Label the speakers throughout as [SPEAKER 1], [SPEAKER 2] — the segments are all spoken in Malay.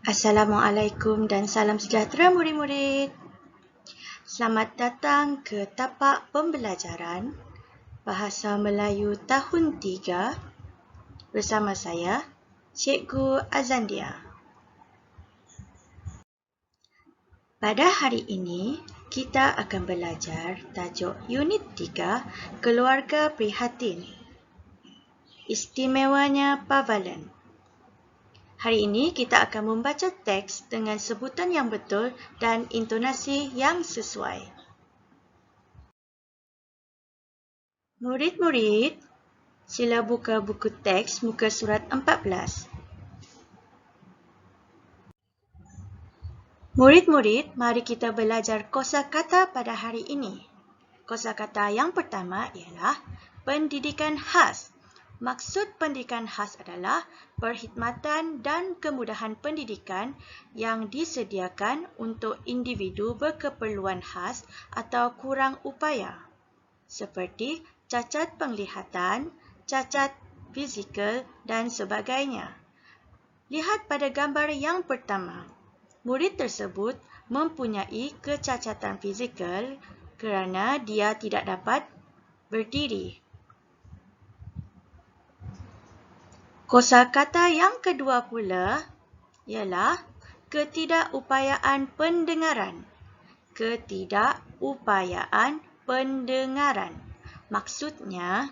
[SPEAKER 1] Assalamualaikum dan salam sejahtera murid-murid. Selamat datang ke tapak pembelajaran Bahasa Melayu tahun 3 bersama saya, Cikgu Azandia. Pada hari ini, kita akan belajar tajuk Unit 3 Keluarga Prihatin. Istimewanya Pavalen. Hari ini kita akan membaca teks dengan sebutan yang betul dan intonasi yang sesuai. Murid-murid, sila buka buku teks muka surat 14. Murid-murid, mari kita belajar kosakata pada hari ini. Kosakata yang pertama ialah pendidikan khas. Maksud pendidikan khas adalah perkhidmatan dan kemudahan pendidikan yang disediakan untuk individu berkeperluan khas atau kurang upaya, seperti cacat penglihatan, cacat fizikal dan sebagainya. Lihat pada gambar yang pertama. Murid tersebut mempunyai kecacatan fizikal kerana dia tidak dapat berdiri. Kosakata yang kedua pula ialah ketidakupayaan pendengaran. Ketidakupayaan pendengaran. Maksudnya,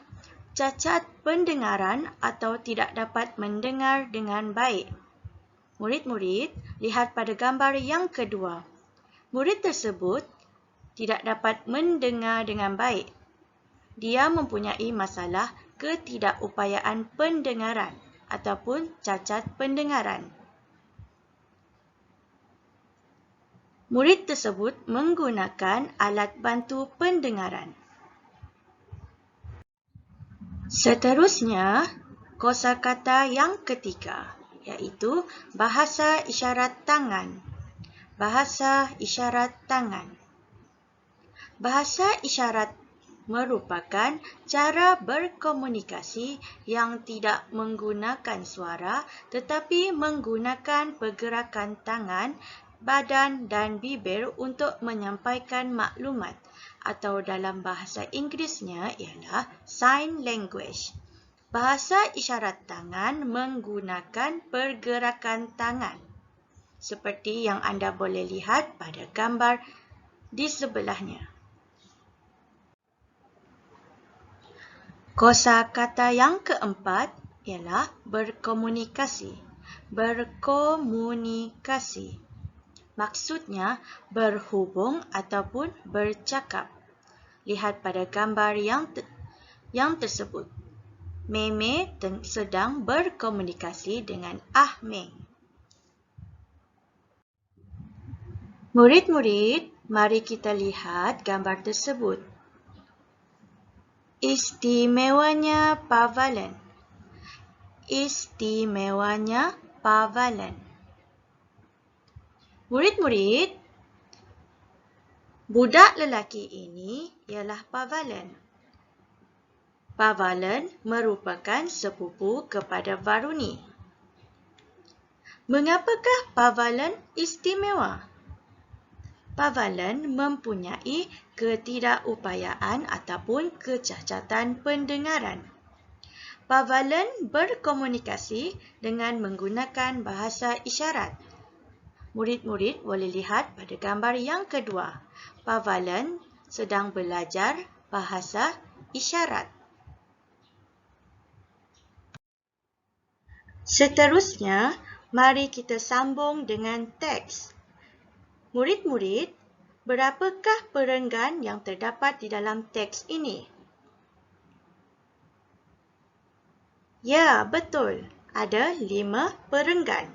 [SPEAKER 1] cacat pendengaran atau tidak dapat mendengar dengan baik. Murid-murid, lihat pada gambar yang kedua. Murid tersebut tidak dapat mendengar dengan baik. Dia mempunyai masalah ketidakupayaan pendengaran ataupun cacat pendengaran. Murid tersebut menggunakan alat bantu pendengaran. Seterusnya, kosakata yang ketiga, iaitu bahasa isyarat tangan. Bahasa isyarat tangan. Bahasa isyarat merupakan cara berkomunikasi yang tidak menggunakan suara tetapi menggunakan pergerakan tangan, badan dan bibir untuk menyampaikan maklumat, atau dalam bahasa Inggerisnya ialah sign language. Bahasa isyarat tangan menggunakan pergerakan tangan, seperti yang anda boleh lihat pada gambar di sebelahnya. Kosakata yang keempat ialah berkomunikasi. Berkomunikasi. Maksudnya berhubung ataupun bercakap. Lihat pada gambar yang tersebut. Meme sedang berkomunikasi dengan Ahmeng. Murid-murid, mari kita lihat gambar tersebut. Istimewanya Pavalen. Istimewanya Pavalen. Murid-murid, budak lelaki ini ialah Pavalen. Pavalen merupakan sepupu kepada Varuni. Mengapakah Pavalen istimewa? Pavalen mempunyai ketidakupayaan ataupun kecacatan pendengaran. Pavalen berkomunikasi dengan menggunakan bahasa isyarat. Murid-murid boleh lihat pada gambar yang kedua. Pavalen sedang belajar bahasa isyarat. Seterusnya, mari kita sambung dengan teks. Murid-murid, berapakah perenggan yang terdapat di dalam teks ini? Ya, betul. Ada 5 perenggan.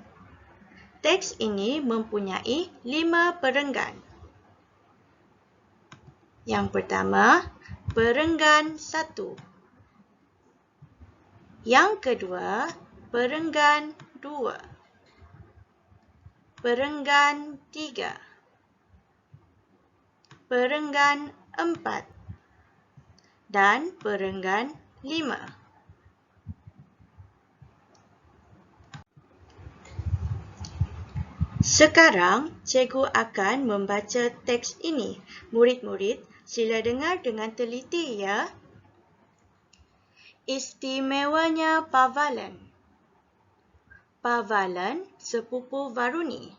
[SPEAKER 1] Teks ini mempunyai 5 perenggan. Yang pertama, perenggan 1. Yang kedua, perenggan 2. Perenggan 3. Perenggan 4 dan perenggan 5. Sekarang, cikgu akan membaca teks ini. Murid-murid, sila dengar dengan teliti ya. Istimewanya Pawalan. Pawalan sepupu Varuni.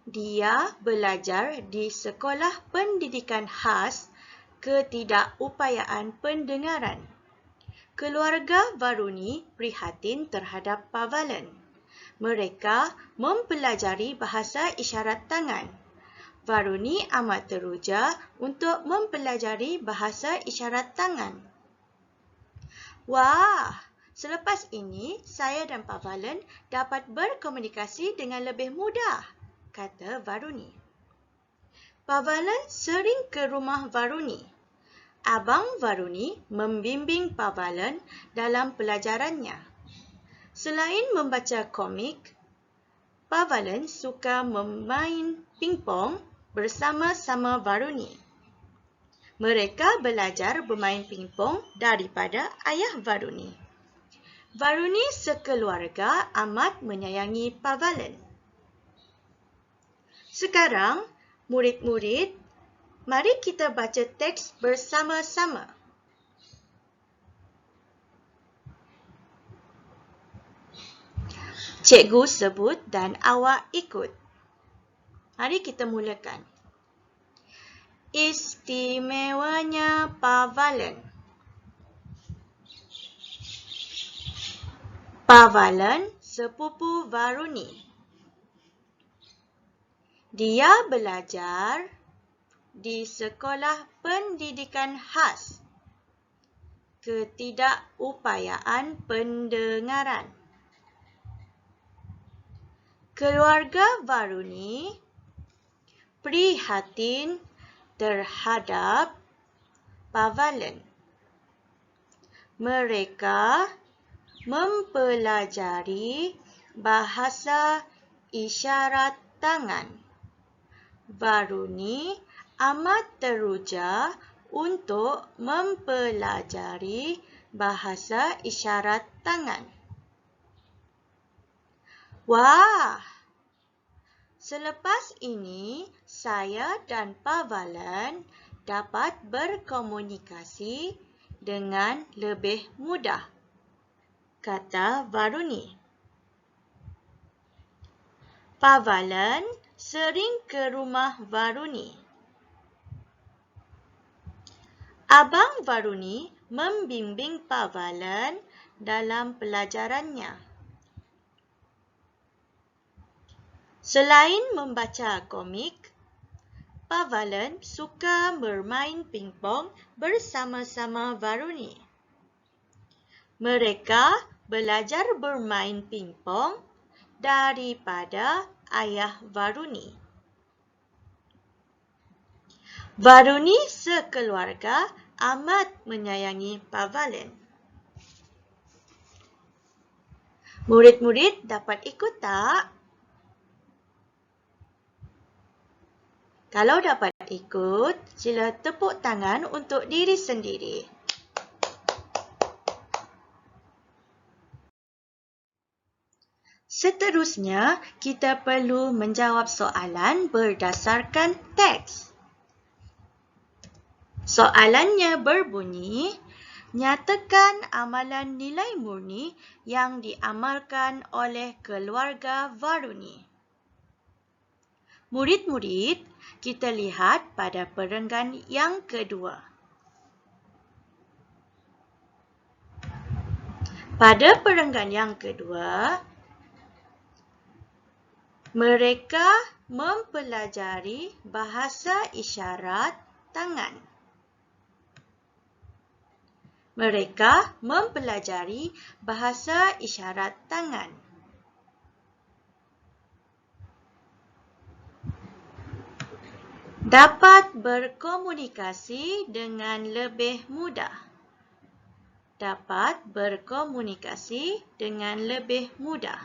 [SPEAKER 1] Dia belajar di Sekolah Pendidikan Khas Ketidakupayaan Pendengaran. Keluarga Varuni prihatin terhadap Pawalan. Mereka mempelajari bahasa isyarat tangan. Varuni amat teruja untuk mempelajari bahasa isyarat tangan. Wah, selepas ini saya dan Pawalan dapat berkomunikasi dengan lebih mudah, kata Varuni. Pawalan sering ke rumah Varuni. Abang Varuni membimbing Pawalan dalam pelajarannya. Selain membaca komik, Pawalan suka memain pingpong bersama-sama Varuni. Mereka belajar bermain pingpong daripada ayah Varuni. Varuni sekeluarga amat menyayangi Pawalan. Sekarang, murid-murid, mari kita baca teks bersama-sama. Cikgu sebut dan awak ikut. Mari kita mulakan. Istimewanya Pawalan. Pawalan sepupu Varuni. Dia belajar di Sekolah Pendidikan Khas Ketidakupayaan Pendengaran. Keluarga Varuni prihatin terhadap Pawalan. Mereka mempelajari bahasa isyarat tangan. Varuni amat teruja untuk mempelajari bahasa isyarat tangan. Wah! Selepas ini, saya dan Pawalan dapat berkomunikasi dengan lebih mudah, kata Varuni. Pawalan sering ke rumah Varuni. Abang Varuni membimbing Pawalan dalam pelajarannya. Selain membaca komik, Pawalan suka bermain pingpong bersama-sama Varuni. Mereka belajar bermain pingpong daripada ayah Varuni. Varuni sekeluarga amat menyayangi Pawalan. Murid-murid dapat ikut tak? Kalau dapat ikut, sila tepuk tangan untuk diri sendiri. Seterusnya, kita perlu menjawab soalan berdasarkan teks. Soalannya berbunyi, nyatakan amalan nilai murni yang diamalkan oleh keluarga Varuni. Murid-murid, kita lihat pada perenggan yang kedua. Pada perenggan yang kedua, mereka mempelajari bahasa isyarat tangan. Mereka mempelajari bahasa isyarat tangan. Dapat berkomunikasi dengan lebih mudah. Dapat berkomunikasi dengan lebih mudah.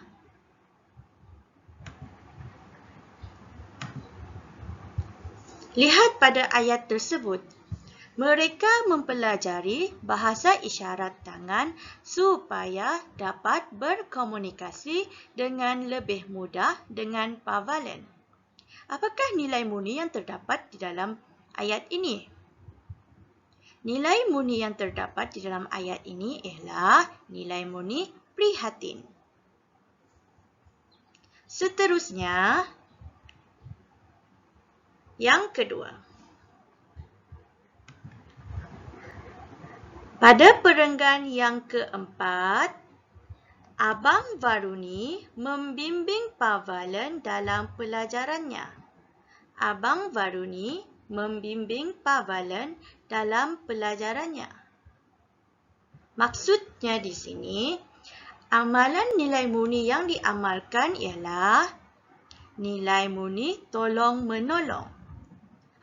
[SPEAKER 1] Lihat pada ayat tersebut. Mereka mempelajari bahasa isyarat tangan supaya dapat berkomunikasi dengan lebih mudah dengan pavalen. Apakah nilai murni yang terdapat di dalam ayat ini? Nilai murni yang terdapat di dalam ayat ini ialah nilai murni prihatin. Seterusnya, yang kedua. Pada perenggan yang keempat, Abang Varuni membimbing pavalen dalam pelajarannya. Abang Varuni membimbing pavalen dalam pelajarannya. Maksudnya di sini, amalan nilai murni yang diamalkan ialah nilai murni tolong-menolong.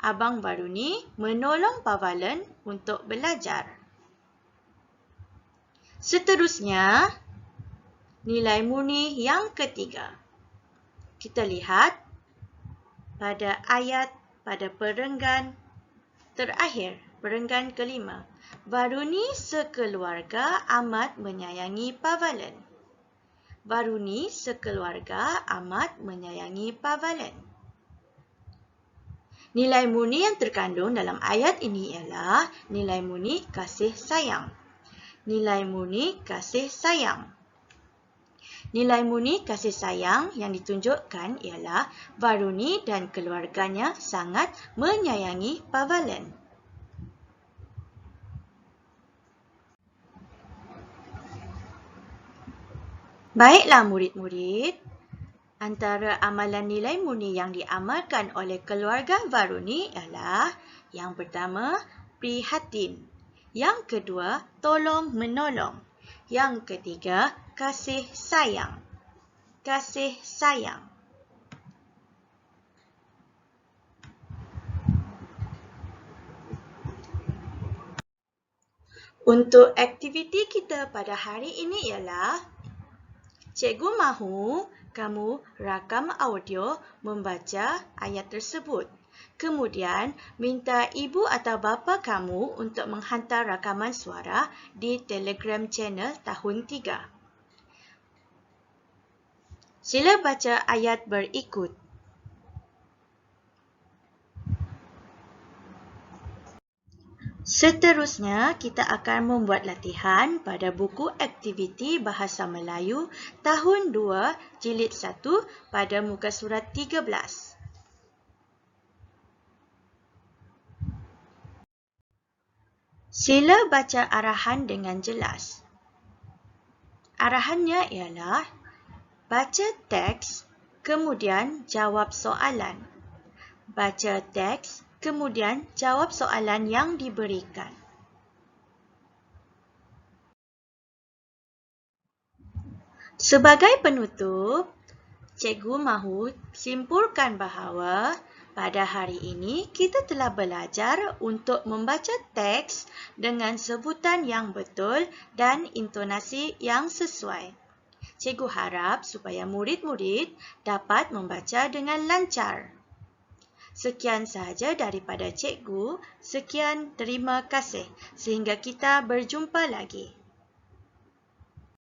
[SPEAKER 1] Abang Varuni menolong pavalen untuk belajar. Seterusnya, nilai murni yang ketiga. Kita lihat pada pada perenggan terakhir, perenggan kelima. Varuni sekeluarga amat menyayangi pavalen. Varuni sekeluarga amat menyayangi pavalen. Nilai murni yang terkandung dalam ayat ini ialah nilai murni kasih sayang. Nilai murni kasih sayang. Nilai murni kasih sayang yang ditunjukkan ialah Varuni dan keluarganya sangat menyayangi pavalen. Baiklah murid-murid, antara amalan nilai murni yang diamalkan oleh keluarga Varuni ialah yang pertama, prihatin. Yang kedua, tolong-menolong. Yang ketiga, kasih sayang. Kasih sayang. Untuk aktiviti kita pada hari ini ialah cikgu mahu kamu rakam audio membaca ayat tersebut. Kemudian, minta ibu atau bapa kamu untuk menghantar rakaman suara di Telegram channel tahun 3. Sila baca ayat berikut. Seterusnya, kita akan membuat latihan pada buku aktiviti Bahasa Melayu tahun 2, jilid 1 pada muka surat 13. Sila baca arahan dengan jelas. Arahannya ialah baca teks, kemudian jawab soalan. Baca teks, kemudian jawab soalan yang diberikan. Sebagai penutup, cikgu mahu simpulkan bahawa pada hari ini kita telah belajar untuk membaca teks dengan sebutan yang betul dan intonasi yang sesuai. Cikgu harap supaya murid-murid dapat membaca dengan lancar. Sekian sahaja daripada cikgu. Sekian, terima kasih. Sehingga kita berjumpa lagi.